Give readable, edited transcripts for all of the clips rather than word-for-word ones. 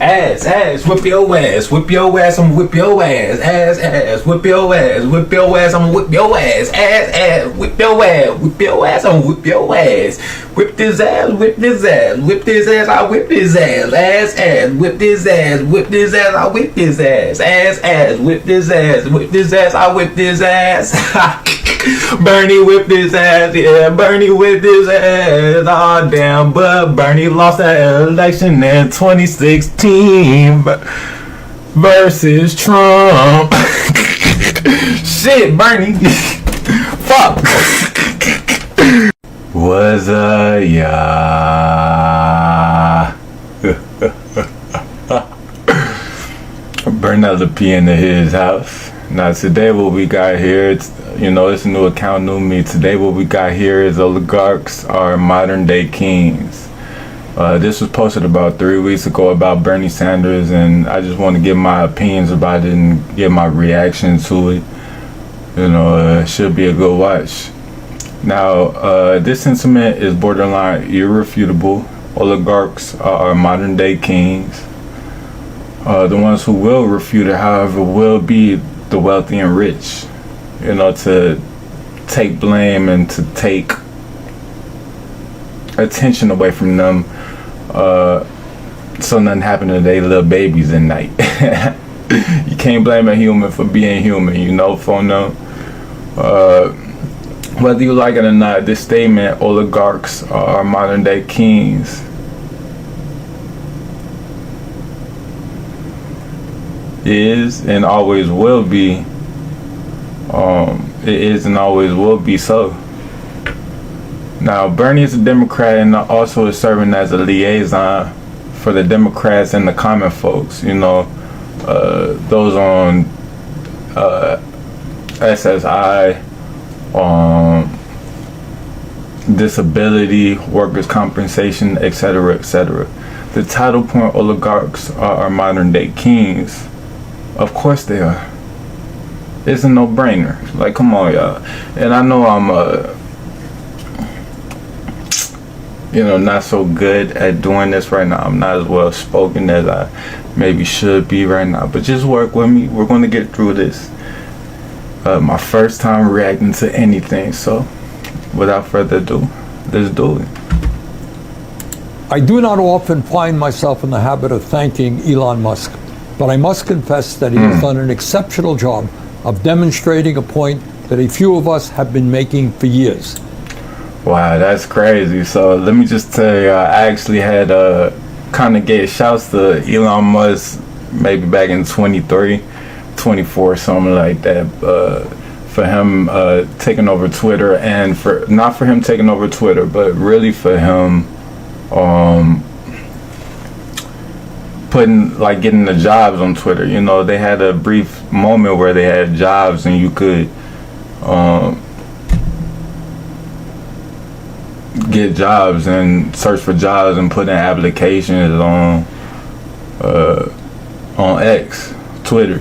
Ass, whip your ass, I'ma whip your ass, whip your ass, I'ma whip your ass, whip your ass, I'ma whip your ass, whip this ass, I whip this ass, whip this ass, I whip this ass, whip this ass, I whip this ass, I whip this ass. Bernie whipped his ass, yeah, Bernie whipped his ass, oh damn, but Bernie lost that election in 2016 versus Trump. Shit, Bernie. Fuck. Was a Bernellobi into his house. Now today what we got here, it's a new account, new me. Today what we got here is oligarchs are modern day kings. This was posted about 3 weeks ago about Bernie Sanders, and I just want to give my opinions about it and give my reaction to it. It should be a good watch. Now, this sentiment is borderline irrefutable. Oligarchs are modern day kings. The ones who will refute it, however, will be the wealthy and rich. To take blame and to take attention away from them, so nothing happened to their little babies at night. You can't blame a human for being human, for them. Whether you like it or not, this statement, oligarchs are modern day kings, is and always will be. It is and always will be so. Now, Bernie is a Democrat and also is serving as a liaison for the Democrats and the common folks. Those on SSI, disability, workers' compensation, etc., etc. The title point oligarchs are modern day kings. Of course they are. It's a no-brainer. Like, come on, y'all. And I know I'm not so good at doing this right now. I'm not as well spoken as I maybe should be right now, but just work with me. We're going to get through this. My first time reacting to anything, so without further ado, let's do it. I do not often find myself in the habit of thanking Elon Musk, but I must confess that he has done an exceptional job of demonstrating a point that a few of us have been making for years. Wow, that's crazy. So let me just tell you, I actually had kind of gave shouts to Elon Musk maybe back in 23, 24, something like that, for him taking over Twitter, and not for him taking over Twitter, but really for him getting the jobs on Twitter. They had a brief moment where they had jobs and you could get jobs and search for jobs and put in applications on X, Twitter.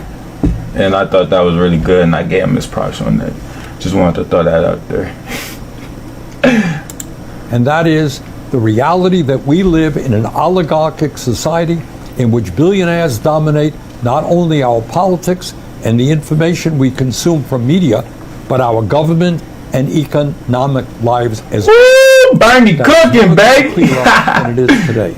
And I thought that was really good, and I gave him his props on that. Just wanted to throw that out there. And that is the reality that we live in an oligarchic society in which billionaires dominate not only our politics and the information we consume from media, but our government and economic lives as well. Bernie cooking, baby! Than it is today.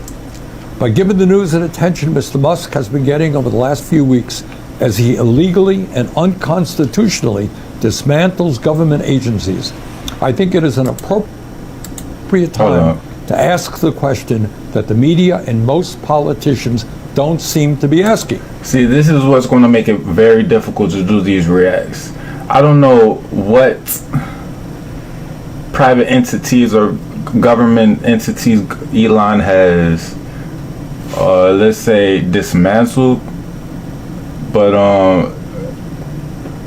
But given the news and attention Mr. Musk has been getting over the last few weeks as he illegally and unconstitutionally dismantles government agencies, I think it is an appropriate time to ask the question that the media and most politicians don't seem to be asking. See, this is what's going to make it very difficult to do these reacts. I don't know what private entities or government entities Elon has, let's say, dismantled, but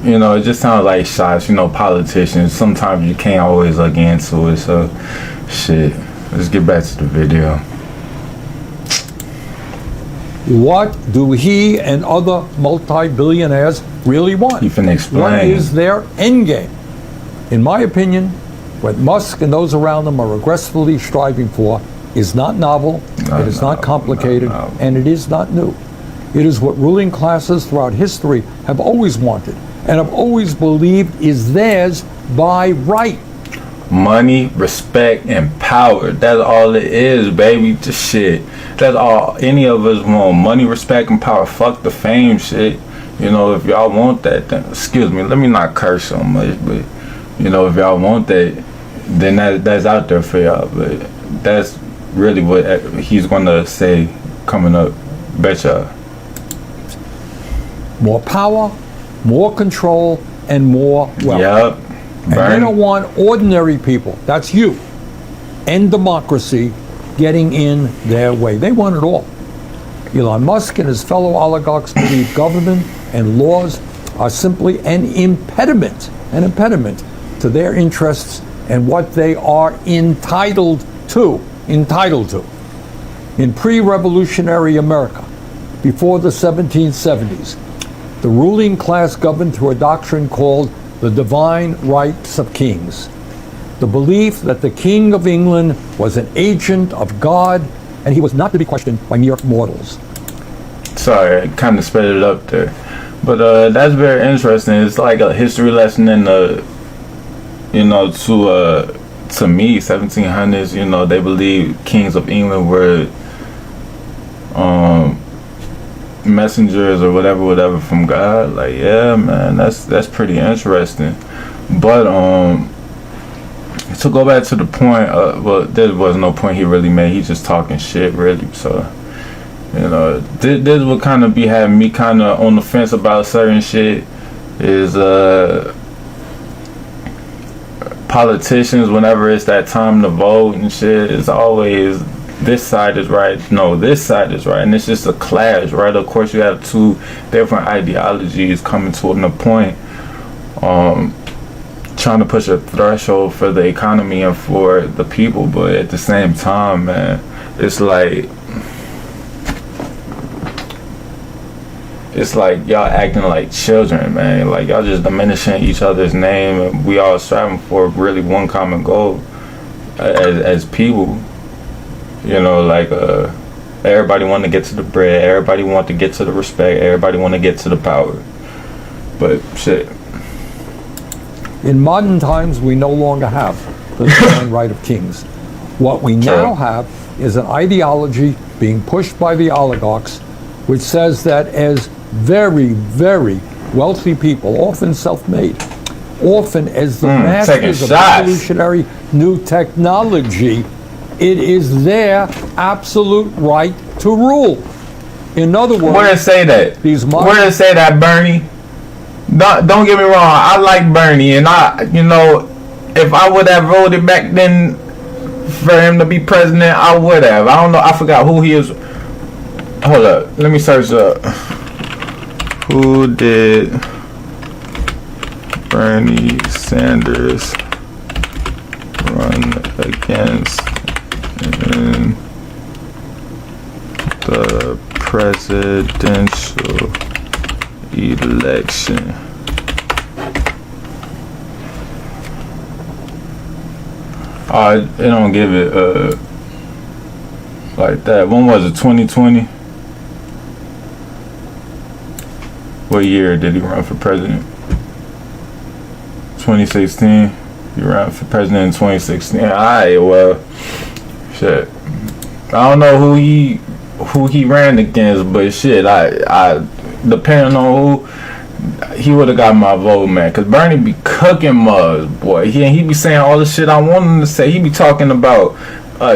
it just sounds like shots. Politicians, sometimes you can't always look into it. So shit, let's get back to the video. What do he and other multi-billionaires really want? You finna explain. What is their end game? In my opinion, what Musk and those around him are aggressively striving for is not novel, it is not complicated, and it is not new. It is what ruling classes throughout history have always wanted and have always believed is theirs by right. Money, respect, and power. That's all it is, baby. Just shit. That's all any of us want. Money, respect, and power. Fuck the fame shit. You know, if y'all want that, then, excuse me, let me not curse so much, but, you know, if y'all want that, then that's out there for y'all. But that's really what he's going to say coming up. Bet y'all. More power, more control, and more wealth. Yep. And they don't want ordinary people, that's you, and democracy getting in their way. They want it all. Elon Musk and his fellow oligarchs believe government and laws are simply an impediment to their interests and what they are entitled to. In pre-revolutionary America, before the 1770s, the ruling class governed through a doctrine called the divine rights of kings. The belief that the King of England was an agent of God and he was not to be questioned by mere mortals. Sorry, I kind of sped it up there. But that's very interesting. It's like a history lesson in the, you know, to me, 1700s, you know, they believe kings of England were messengers or whatever from God. Like, yeah, man, that's pretty interesting. But to go back to the point, well, there was no point he really made. He's just talking shit, really. So, you know, this would kind of be having me kind of on the fence about certain shit. Is politicians, whenever it's that time to vote and shit, it's always this side is right, no, this side is right, and it's just a clash, right? Of course, you have two different ideologies coming to a point, trying to push a threshold for the economy and for the people, but at the same time, man, it's like y'all acting like children, man. Like, y'all just diminishing each other's name, and we all striving for really one common goal as people. You know, like, everybody want to get to the bread, everybody want to get to the respect, everybody want to get to the power. But shit. In modern times, we no longer have the divine right of kings. What we now have is an ideology being pushed by the oligarchs, which says that as very, very wealthy people, often self-made, often as the masters of revolutionary new technology, it is their absolute right to rule. In other words, where to say that? Where to say that, Bernie? Don't get me wrong. I like Bernie, and you know, if I would have voted back then for him to be president, I would have. I don't know. I forgot who he is. Hold up. Let me search up. Who did Bernie Sanders run against in the presidential election? It don't give it like that. When was it? 2020? What year did he run for president? 2016. He ran for president in 2016. Alright, well, shit. I don't know who he ran against, but shit, I depending on who, he would have got my vote, man. Cause Bernie be cooking mugs, boy. He be saying all the shit I want him to say. He be talking about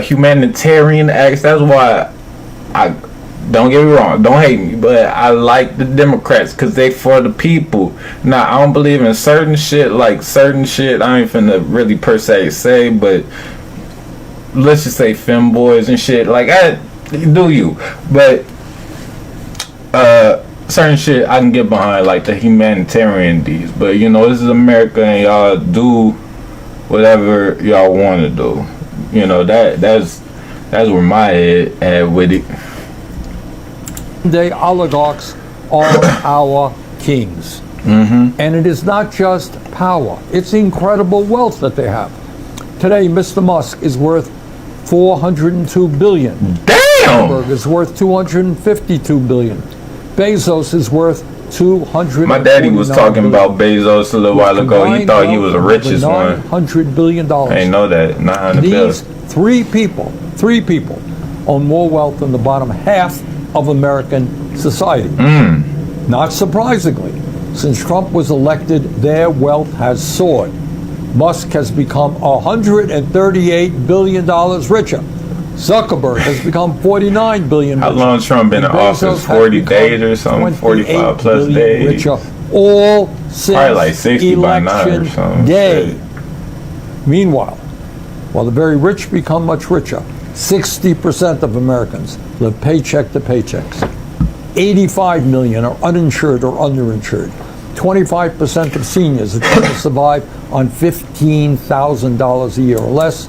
humanitarian acts. That's why don't get me wrong, don't hate me, but I like the Democrats because they for the people. Now, I don't believe in certain shit, I ain't finna really per se say, but let's just say femboys and shit, like, do you? But certain shit I can get behind, like the humanitarian deeds. But you know, this is America, and y'all do whatever y'all want to do. You know, that's where my head at with it. The oligarchs are our kings. And it is not just power, it's incredible wealth that they have. Today, Mr. Musk is worth 402 billion. Damn! Zuckerberg is worth 252 billion. Bezos is worth 200. My daddy was talking about Bezos a little while ago. He thought he was the richest one. $900 billion. I didn't know that. 900 These billion. three people own more wealth than the bottom half of American society. Not surprisingly, since Trump was elected, their wealth has soared. Musk has become $138 billion richer. Zuckerberg has become $49 billion richer. How long Trump been in office? 40 days or something? 45 plus days? Richer, all since probably like 60 by now or election something. day. Shit. Meanwhile, while the very rich become much richer, 60% of Americans live paycheck to paychecks. 85 million are uninsured or underinsured. 25% of seniors are trying to survive on $15,000 a year or less.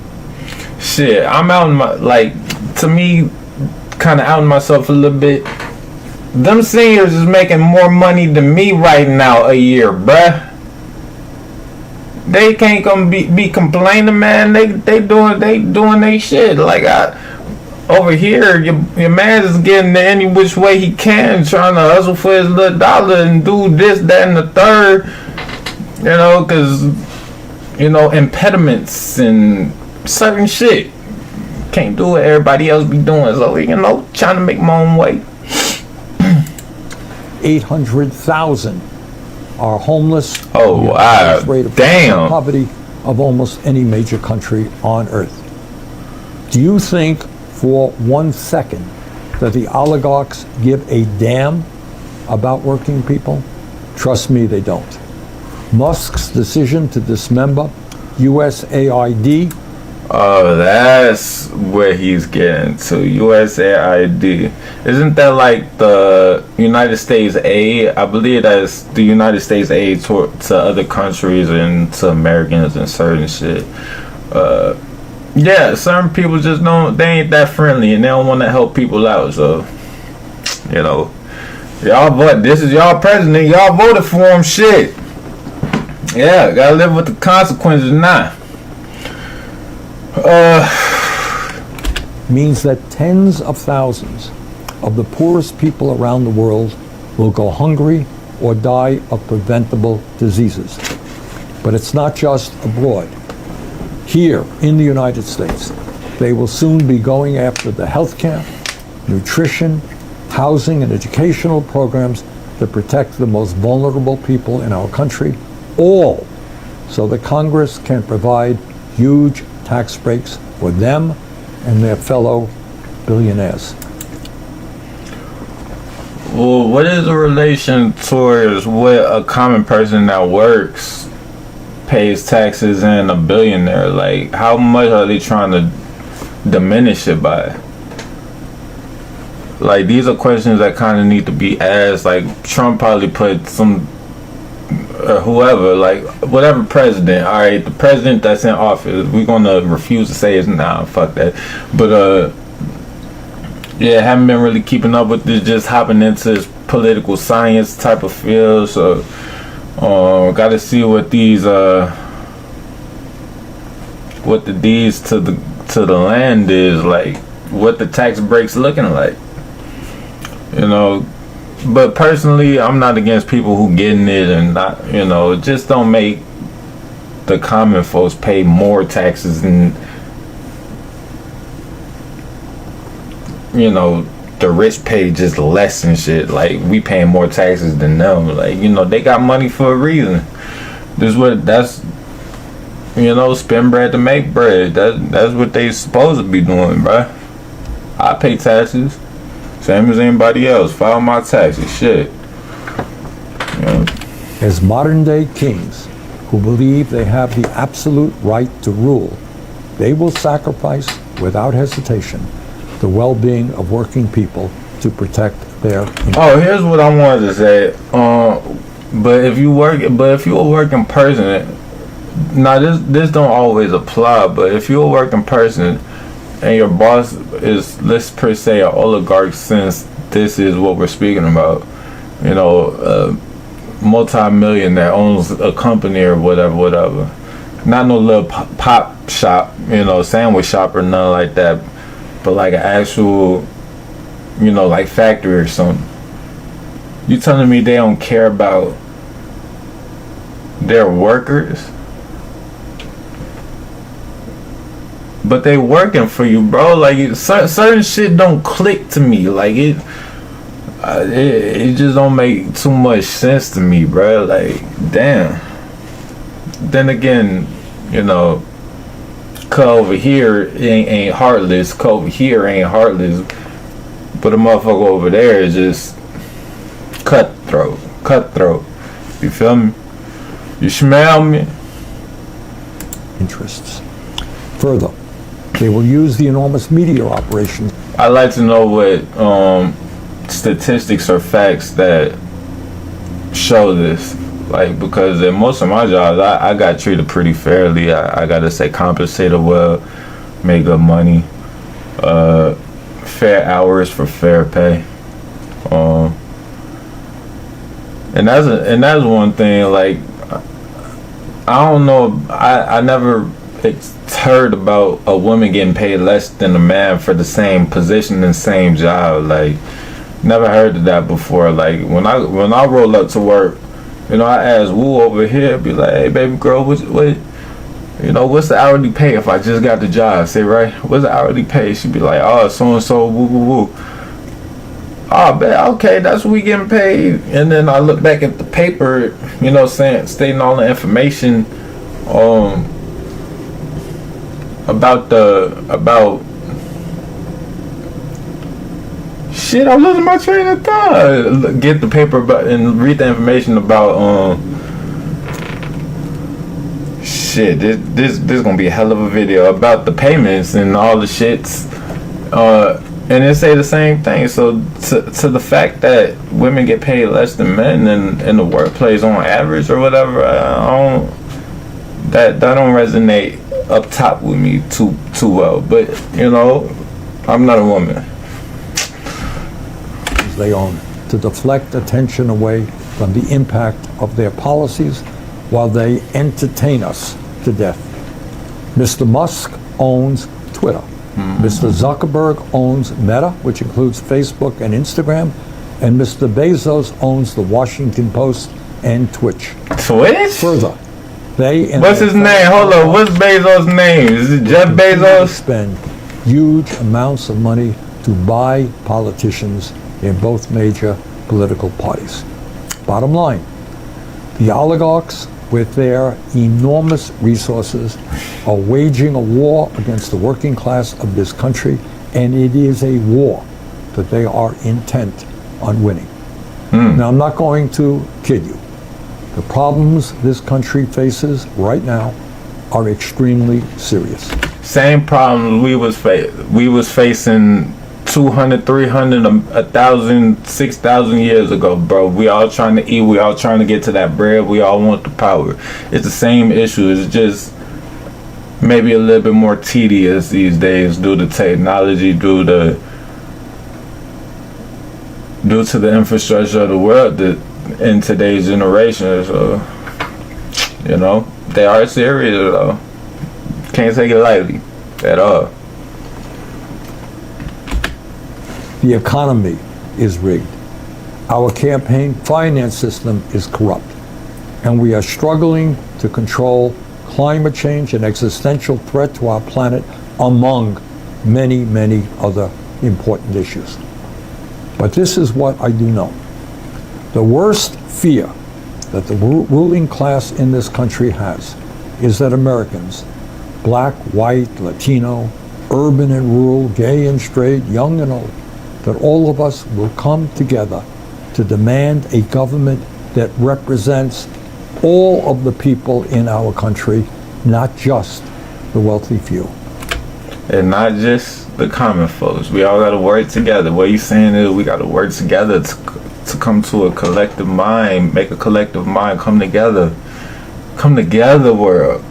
Shit, I'm out in my, like, to me, kind of outing myself a little bit. Them seniors is making more money than me right now a year, bruh. They can't come be complaining, man. They doing they shit. Like, over here, your man is getting there any which way he can, trying to hustle for his little dollar and do this, that, and the third. You know, because, you know, impediments and certain shit. Can't do what everybody else be doing. So, you know, trying to make my own way. 800,000 are homeless. Oh, wow. Rate of Damn. poverty of almost any major country on earth. Do you think for 1 second that the oligarchs give a damn about working people? Trust me, they don't. Musk's decision to dismember USAID. Oh, that's where he's getting to. USAID. Isn't that like the United States aid? I believe that's the United States aid to other countries and to Americans and certain shit. Yeah, certain people just don't, they ain't that friendly and they don't want to help people out. So, you know, y'all vote, this is y'all president, y'all voted for him, shit. Yeah, gotta live with the consequences now. Means that tens of thousands of the poorest people around the world will go hungry or die of preventable diseases. But it's not just abroad. Here in the United States, they will soon be going after the healthcare, nutrition, housing, and educational programs that protect the most vulnerable people in our country, all so that Congress can provide huge tax breaks for them and their fellow billionaires. Well, what is the relation towards what a common person that works pays taxes and a billionaire? Like, how much are they trying to diminish it by? Like, these are questions that kind of need to be asked. Like, Trump probably put some whoever, like whatever president, all right, the president that's in office, we're gonna refuse to say it's nah, fuck that. But yeah, haven't been really keeping up with this, just hopping into this political science type of field. So gotta see what these what the deeds to the land is, like what the tax breaks looking like, you know. But personally, I'm not against people who getting it and not, you know, just don't make the common folks pay more taxes than, you know, the rich pay just less and shit. Like, we paying more taxes than them. Like, you know, they got money for a reason. That's, you know, spend bread to make bread. That's what they supposed to be doing, bruh. I pay taxes. Same as anybody else. File my taxes. Shit. Yeah. As modern-day kings who believe they have the absolute right to rule, they will sacrifice without hesitation the well-being of working people to protect their income. Oh, here's what I wanted to say. But if you're a working person, now this don't always apply. But if you're a working person and your boss is, let's per se, an oligarch, since this is what we're speaking about, you know, multi-millionaire owns a company or whatever, not no little pop shop, you know, sandwich shop or nothing like that, but like an actual, you know, like factory or something. You telling me they don't care about their workers? But they working for you, bro. Like certain shit don't click to me. Like it just don't make too much sense to me, bro. Like damn. Then again, you know, cut over here ain't heartless. Cut over here ain't heartless. But a motherfucker over there is just cutthroat. You feel me? You smell me? Interests. Further, they will use the enormous media operation. I'd like to know what statistics or facts that show this. Like, because in most of my jobs, I got treated pretty fairly. I gotta say, compensated well, make good money, fair hours for fair pay. And that's one thing. Like, I don't know. I never heard about a woman getting paid less than a man for the same position and same job. Like, never heard of that before. Like, when I roll up to work, you know, I ask Woo over here, be like, "Hey, baby girl, what, you know, what's the hourly pay if I just got the job?" I say, "Right, what's the hourly pay?" She be like, "Oh, so and so, woo woo woo." Oh, man, okay, that's what we getting paid. And then I look back at the paper, you know, stating all the information, about shit. I'm losing my train of thought. Get the paper and read the information about shit. This gonna be a hell of a video about the payments and all the shits. And they say the same thing. So to the fact that women get paid less than men in the workplace on average or whatever, that don't resonate up top with me too well. But you know, I'm not a woman. They own to deflect attention away from the impact of their policies while they entertain us to death. Mr. Musk owns Twitter. Mr. Zuckerberg owns Meta, which includes Facebook and Instagram, and Mr. Bezos owns the Washington Post and Twitch. Twitch? Further, they what's his name? Hold on, what's Bezos' name? Is it Jeff Bezos? Spend huge amounts of money to buy politicians in both major political parties. Bottom line, the oligarchs, with their enormous resources, are waging a war against the working class of this country, and it is a war that they are intent on winning. Now, I'm not going to kid you. The problems this country faces right now are extremely serious. Same problem we was facing 200, 300, 1,000, 6,000 years ago, bro. We all trying to eat. We all trying to get to that bread. We all want the power. It's the same issue. It's just maybe a little bit more tedious these days due to technology, due to the infrastructure of the world that in today's generation. So, you know, they are serious though. Can't take it lightly at all. The economy is rigged. Our campaign finance system is corrupt. And we are struggling to control climate change, an existential threat to our planet, among many, many other important issues. But this is what I do know. The worst fear that the ruling class in this country has is that Americans, black, white, Latino, urban and rural, gay and straight, young and old, that all of us will come together to demand a government that represents all of the people in our country, not just the wealthy few. And not just the common folks. We all got to work together. What you're saying is we got to work together to come to a collective mind, make a collective mind come together. Come together, world.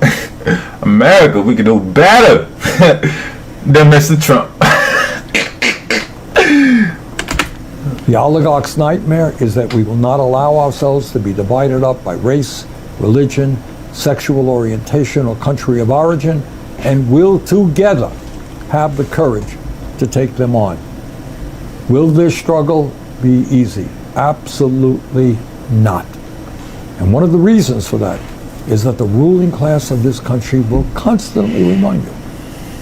America, we can do better than Mr. Trump. The oligarch's nightmare is that we will not allow ourselves to be divided up by race, religion, sexual orientation, or country of origin, and will together have the courage to take them on. Will this struggle be easy? Absolutely not. And one of the reasons for that is that the ruling class of this country will constantly remind you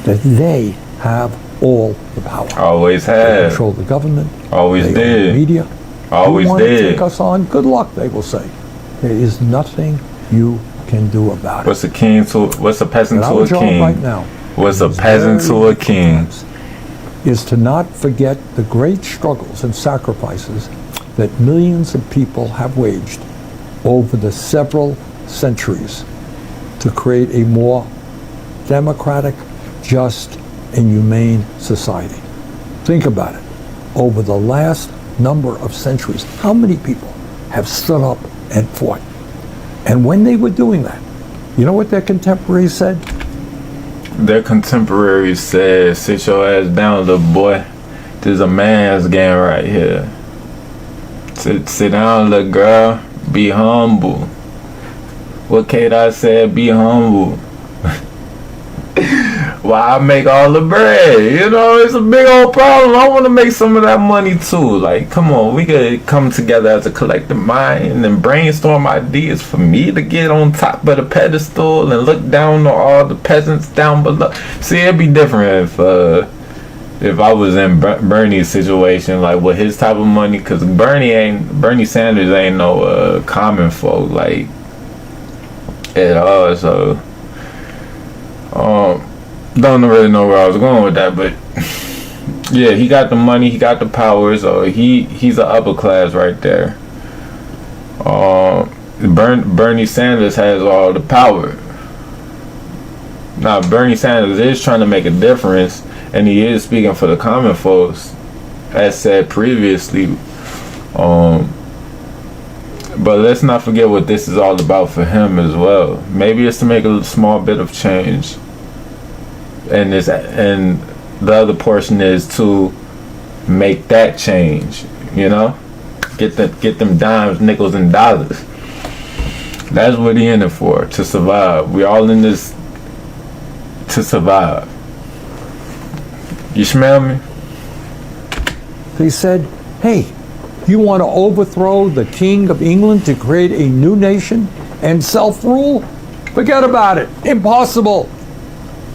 that they have all the power. Always They have. control the government. Always they own did. the media. Always you want to did. take us on? Good luck, they will say. There is nothing you can do about it. What's a peasant And to our a job king? right now What's a is peasant very to a king? is to not forget the great struggles and sacrifices that millions of people have waged over the several centuries to create a more democratic, just, and humane society. Think about it. Over the last number of centuries, how many people have stood up and fought? And when they were doing that, you know what their contemporaries said? Their contemporaries said, "Sit your ass down, little boy. There's a man's game right here. Sit down, little girl. Be humble." What K-Dot said, be humble. Why I make all the bread? You know, it's a big old problem. I want to make some of that money too. Like, come on, we could come together as a collective mind and brainstorm ideas for me to get on top of the pedestal and look down on all the peasants down below. See, it'd be different if I was in Bernie's situation, like with his type of money, because Bernie Sanders ain't no common folk like at all. So don't really know where I was going with that, but yeah, he got the money, he got the power, so he's an upper class right there. Bernie Sanders has all the power. Now Bernie Sanders is trying to make a difference, and he is speaking for the common folks, as said previously. But let's not forget what this is all about for him as well. Maybe it's to make a small bit of change, and the other portion is to make that change. You know, get them dimes, nickels, and dollars. That's what he in it for, to survive. We all in this to survive. You smell me? They said, hey, you want to overthrow the King of England to create a new nation and self-rule? Forget about it. Impossible.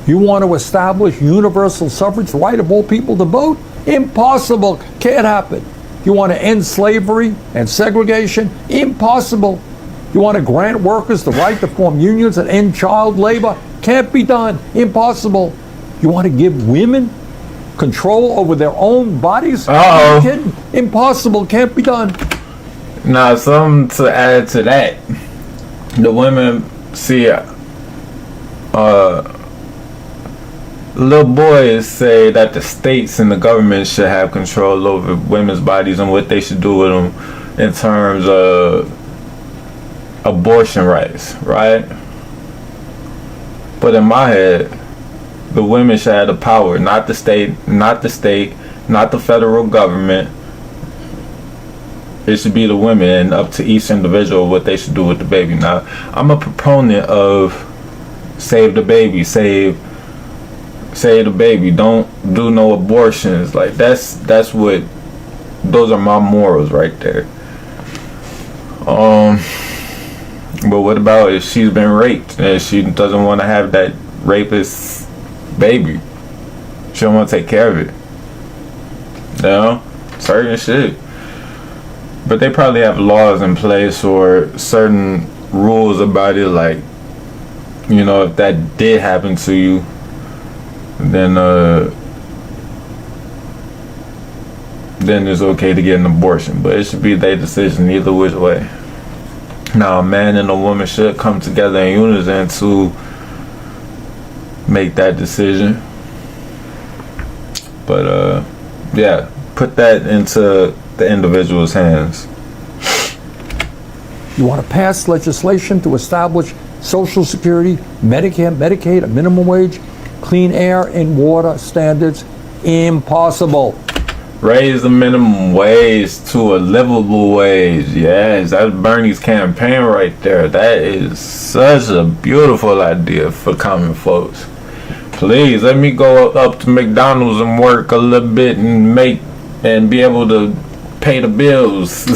You want to establish universal suffrage, right of all people to vote? Impossible. Can't happen. You want to end slavery and segregation? Impossible. You want to grant workers the right to form unions and end child labor? Can't be done. Impossible. You want to give women control over their own bodies? Are you kidding? Impossible. Can't be done. Now, something to add to that. The women see little boys say that the states and the government should have control over women's bodies and what they should do with them in terms of abortion rights, right? But in my head, the women should have the power, not the state, not the federal government. It should be the women, and up to each individual what they should do with the baby. Now, I'm a proponent of save the baby, save the baby. Don't do no abortions. Like those are my morals right there. But what about if she's been raped and she doesn't want to have that rapist baby? She don't want to take care of it. You know, certain shit. But they probably have laws in place or certain rules about it, like, you know, if that did happen to you, then it's okay to get an abortion. But it should be their decision either which way. Now, a man and a woman should come together in unison to make that decision. But yeah, put that into the individual's hands. You want to pass legislation to establish Social Security, Medicare, Medicaid, a minimum wage, clean air and water standards? Impossible. Raise the minimum wage to a livable wage. Yes, that's Bernie's campaign right there. That is such a beautiful idea for common folks. Please let me go up to McDonald's and work a little bit and be able to pay the bills.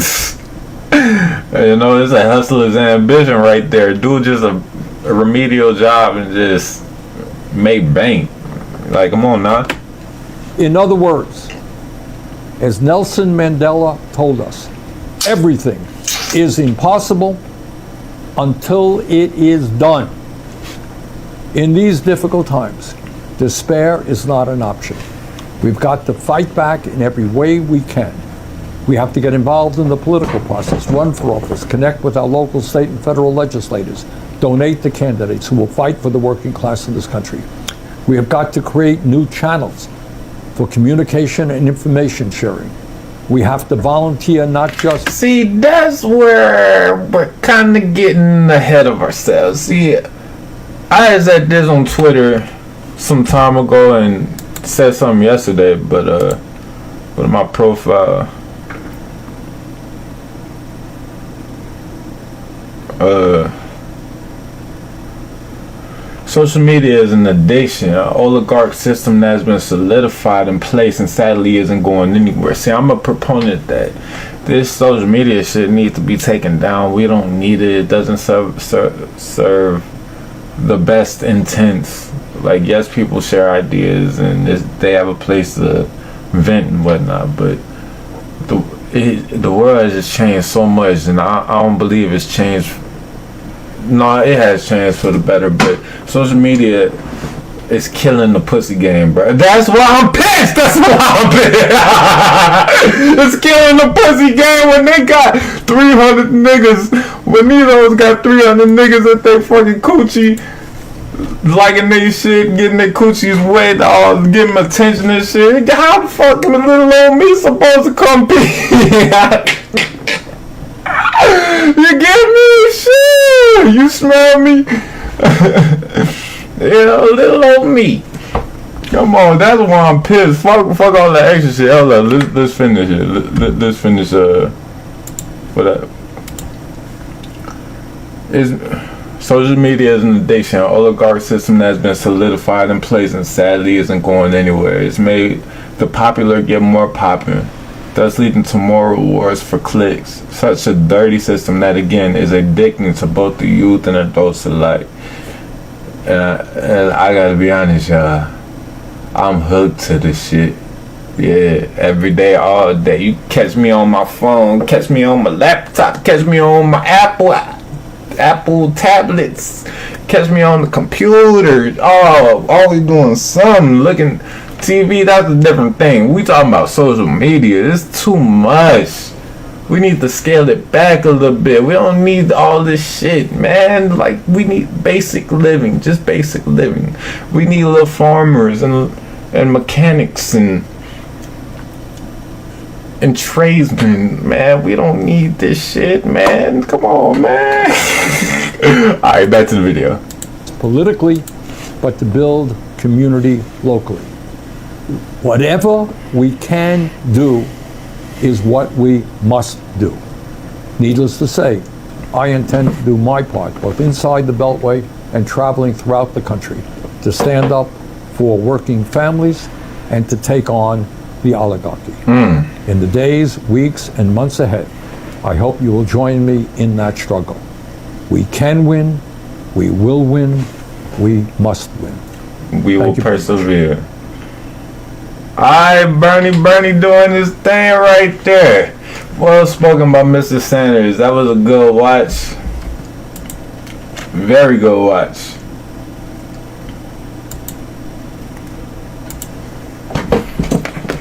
You know, it's a hustler's ambition right there. Do just a remedial job and just make bank. Like, come on now. In other words, as Nelson Mandela told us, everything is impossible until it is done. In these difficult times, despair is not an option. We've got to fight back in every way we can. We have to get involved in the political process, run for office, connect with our local, state, and federal legislators, donate to candidates who will fight for the working class in this country. We have got to create new channels for communication and information sharing. We have to volunteer, not just... See, that's where we're kind of getting ahead of ourselves. See, I said this on Twitter some time ago and said something yesterday, but my profile... Social media is an addiction, an oligarch system that has been solidified in place and sadly isn't going anywhere. See, I'm a proponent that this social media shit needs to be taken down. We don't need it. It doesn't serve the best intents. Like, yes, people share ideas and they have a place to vent and whatnot, but the world has just changed so much, and I don't believe it's changed. No, it has changed for the better, but social media is killing the pussy game, bro. That's why I'm pissed. That's why I'm pissed. It's killing the pussy game when they got 300 niggas. When these got 300 niggas at their fucking coochie, liking their shit, getting their coochies wet, all getting attention and shit. How the fuck am a little old me supposed to come pee? You get me? Shit. You smell me? Yeah, little old me. Come on, that's why I'm pissed. Fuck all that extra shit. Hold up, let's finish it. Let's finish for that. Social media is an addiction, an oligarch system that has been solidified in place and sadly isn't going anywhere. It's made the popular get more popping, thus leading to more rewards for clicks. Such a dirty system that, again, is addicting to both the youth and adults alike. And I gotta be honest, y'all, I'm hooked to this shit. Yeah, every day, all day. You catch me on my phone, catch me on my laptop, catch me on my Apple tablets, catch me on the computer. Oh, always doing something, looking TV. That's a different thing. We talking about social media. It's too much. We need to scale it back a little bit. We don't need all this shit, man. Like, we need basic living, just basic living. We need little farmers and mechanics and tradesmen, man. We don't need this shit, man. Come on, man. Alright, back to the video. Politically, but to build community locally. Whatever we can do is what we must do. Needless to say, I intend to do my part, both inside the Beltway and traveling throughout the country, to stand up for working families and to take on the oligarchy. In the days, weeks, and months ahead, I hope you will join me in that struggle. We can win, we will win, we must win. We will persevere. Alright, Bernie doing his thing right there. Well spoken by Mr. Sanders. That was a good watch. Very good watch.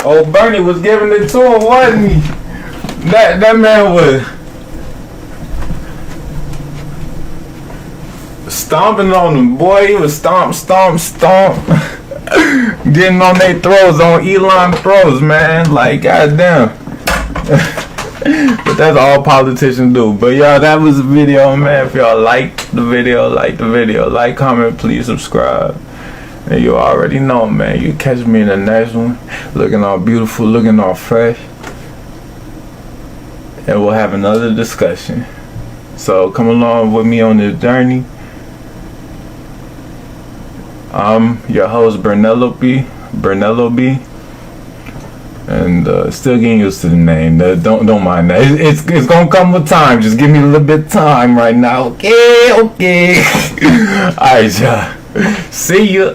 Oh, Bernie was giving it to him, wasn't he? That man was stomping on them, boy. He was stomp. Getting on their throats, on Elon throats, man. Like, goddamn. But that's all politicians do. But y'all, that was the video, man. If y'all liked the video, like, comment, please subscribe. And you already know, man. You catch me in the next one, looking all beautiful, looking all fresh. And we'll have another discussion. So come along with me on this journey. I'm your host, Bernellobi, and still getting used to the name. Don't mind that. It's gonna come with time. Just give me a little bit of time right now. Okay. All right, y'all. See ya.